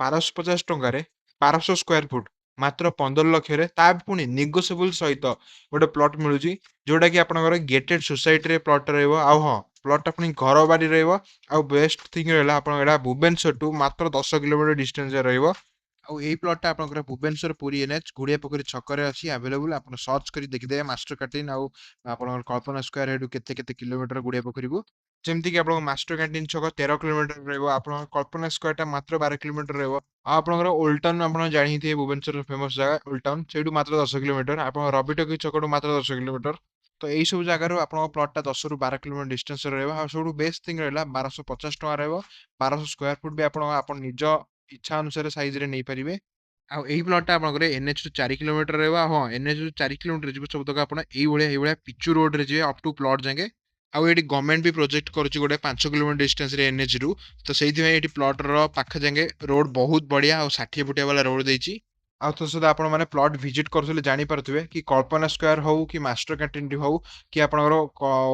1250 ଟଙ୍କାରେ 1200 square foot ମାତ୍ର 15 ଲକ୍ଷରେ ତା ପୁଣି ନେଗୋସିଏବୁଲ ସହିତ ଗୋଟେ ପ୍ଲଟ୍ ମିଳୁଛି, ଯୋଉଟା କି ଆପଣଙ୍କର ଗେଟେଡ୍ ସୋସାଇଟିରେ ପ୍ଲଟ୍ ରହିବ। ଆଉ ହଁ, ପ୍ଲଟ୍‌ଟା ପୁଣି ଘର ବାରି ରହିବ। ଆଉ ବେଷ୍ଟ ଥିଙ୍ଗ ରହିଲା ଆପଣଙ୍କର ଏଇଟା ଭୁବନେଶ୍ୱରଠୁ ମାତ୍ର 10 କିଲୋମିଟର ଡିଷ୍ଟାନ୍ସରେ ରହିବ। ଆଉ ଏଇ ପ୍ଲଟ୍‌ଟା ଆପଣଙ୍କର ଭୁବନେଶ୍ୱର ପୁରୀ ଏନ୍ଏଚ୍ ଗୁଡିଆ ପୋଖରୀ ଛକରେ ଅଛି ଆଭେଲେବୁଲ। ଆପଣ ସର୍ଚ୍ଚ କରି ଦେଖିଦେବେ ମାଷ୍ଟର କ୍ୟାଣ୍ଟିନ୍ ଆଉ ଆପଣଙ୍କର କଳ୍ପନା ସ୍କୋୟାର ଏଠୁ କେତେ କେତେ କିଲୋମିଟର ଗୁଡିଆ ପୋଖରୀକୁ। ଯେମିତିକି ଆପଣଙ୍କ ମାଷ୍ଟର କ୍ୟାଣ୍ଟିନ୍ ଛକ 13 କିଲୋମିଟର ରହିବ, ଆପଣଙ୍କ କଳ୍ପନା ସ୍କୋୟାରଟା ମାତ୍ର 12 କିଲୋମିଟର ରହିବ। ଆଉ ଆପଣଙ୍କର ଓଲ୍ଡ ଟାଉନ୍ ଆପଣ ଜାଣିଥିବେ ଭୁବନେଶ୍ୱରର ଫେମସ୍ ଜାଗା ଓଲ୍ଡ ଟାଉନ୍, ସେଇଠୁ ମାତ୍ର 10 କିଲୋମିଟର। ଆପଣଙ୍କ ରବି ଟକିଜ୍ ଛକଠୁ ମାତ୍ର 10 କିଲୋମିଟର। ତ ଏଇ ସବୁ ଜାଗାରୁ ଆପଣଙ୍କ ପ୍ଲଟ୍‌ଟା 10ରୁ 12 କିଲୋମିଟର ଡିଷ୍ଟାନ୍ସରେ ରହିବ। ଆଉ ସବୁଠୁ ବେଷ୍ଟ ଥିଙ୍ଗ ରହିଲା 1250 ଟଙ୍କା ରହିବ। 1200 ସ୍କୋୟାର ଫୁଟ ବି ଆପଣ ନିଜ ଇଚ୍ଛା ଅନୁସାରେ ସାଇଜରେ ନେଇପାରିବେ। ଆଉ ଏଇ ପ୍ଲଟ୍‌ଟା ଆପଣଙ୍କର ଏନ୍ଏଚ୍ ରୁ 4 କିଲୋମିଟର ରହିବ। ଆଉ ହଁ, ଏନ୍ଏଚ୍ ରୁ 4 କିଲୋମିଟର ଯିବ ସବୁତକ ଆପଣ ଏଇଭଳିଆ ପିଚୁ ରୋଡ୍‌ରେ ଯିବେ ଅପ୍ ଟୁ ପ୍ଲଟ୍ ଯାଙ୍କେ। ଆଉ ଏଠି ଗଭର୍ଣ୍ଣମେଣ୍ଟ ବି ପ୍ରୋଜେକ୍ଟ କରୁଛି ଗୋଟେ 5 କିଲୋମିଟର ଡିଷ୍ଟାନ୍ସରେ ଏନ୍ଏଚ୍ ରୁ। ତ ସେଇଥିପାଇଁ ଏଠି ପ୍ଲଟ୍‌ର ପାଖ ଯାଙ୍କେ ରୋଡ୍ ବହୁତ ବଢିଆ ଆଉ 60 ଫୁଟିଆ ବାଲା ରୋଡ୍ ଦେଇଛି। ଆଉ ତ ସହିତ ଆପଣମାନେ ପ୍ଲଟ୍ ଭିଜିଟ୍ କରୁଥିଲେ ଜାଣିପାରୁଥିବେ କି କଳ୍ପନା ସ୍କୋୟାର ହଉ କି ମାଷ୍ଟର କ୍ୟାଣ୍ଟିନ୍‌ଟି ହଉ କି ଆପଣଙ୍କର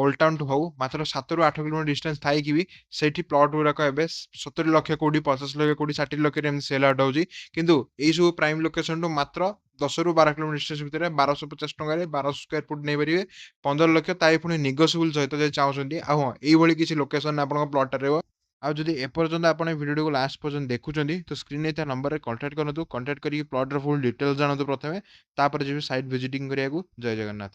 ଓଲ୍ଡ ଟାଉନ୍‌ଠୁ ହଉ ମାତ୍ର 7ରୁ 8 କିଲୋମିଟର ଡିଷ୍ଟାନ୍ସ ଥାଇକି ବି ସେଇଠି ପ୍ଲଟ୍ ଗୁଡାକ ଏବେ 70 ଲକ୍ଷ କୋଉଠି 50 ଲକ୍ଷ କୋଉଠି 60 ଲକ୍ଷରେ ଏମିତି ସେଲ୍ ଆଉଟ୍ ହଉଛି। କିନ୍ତୁ ଏଇ ସବୁ ପ୍ରାଇମ୍ ଲୋକେସନଠୁ ମାତ୍ର 10ରୁ 12 କିଲୋମିଟର ଡିଷ୍ଟାନ୍ସ ଭିତରେ 1250 ଟଙ୍କାରେ 1200 ସ୍କୋୟାର ଫୁଟ ନେଇପାରିବେ। 15 ଲକ୍ଷ ତା ପୁଣି ନେଗୋସିଏବୁଲ ସହିତ ଯଦି ଚାହୁଁଛନ୍ତି। ଆଉ ହଁ, ଏଇଭଳି କିଛି ଲୋକେସନରେ ଆପଣଙ୍କ ପ୍ଲଟ୍‌ଟା ରହିବ। ଆଉ ଯଦି ଏପର୍ଯ୍ୟନ୍ତ ଆପଣ ଏ ଭିଡିଓଟିକୁ ଲାଷ୍ଟ ପର୍ଯ୍ୟନ୍ତ ଦେଖୁଛନ୍ତି ତ ସ୍କ୍ରିନ୍‌ରେ ଥିବା ନମ୍ବରରେ କଣ୍ଟାକ୍ଟ କରନ୍ତୁ। କଣ୍ଟାକ୍ଟ କରିକି ପ୍ଲଟ୍‌ର ଫୁଲ୍ ଡିଟେଲ୍ସ ଜାଣନ୍ତୁ ପ୍ରଥମେ, ତାପରେ ଯିବେ ସାଇଟ୍ ଭିଜିଟିଂ କରିବାକୁ। ଜୟ ଜଗନ୍ନାଥ।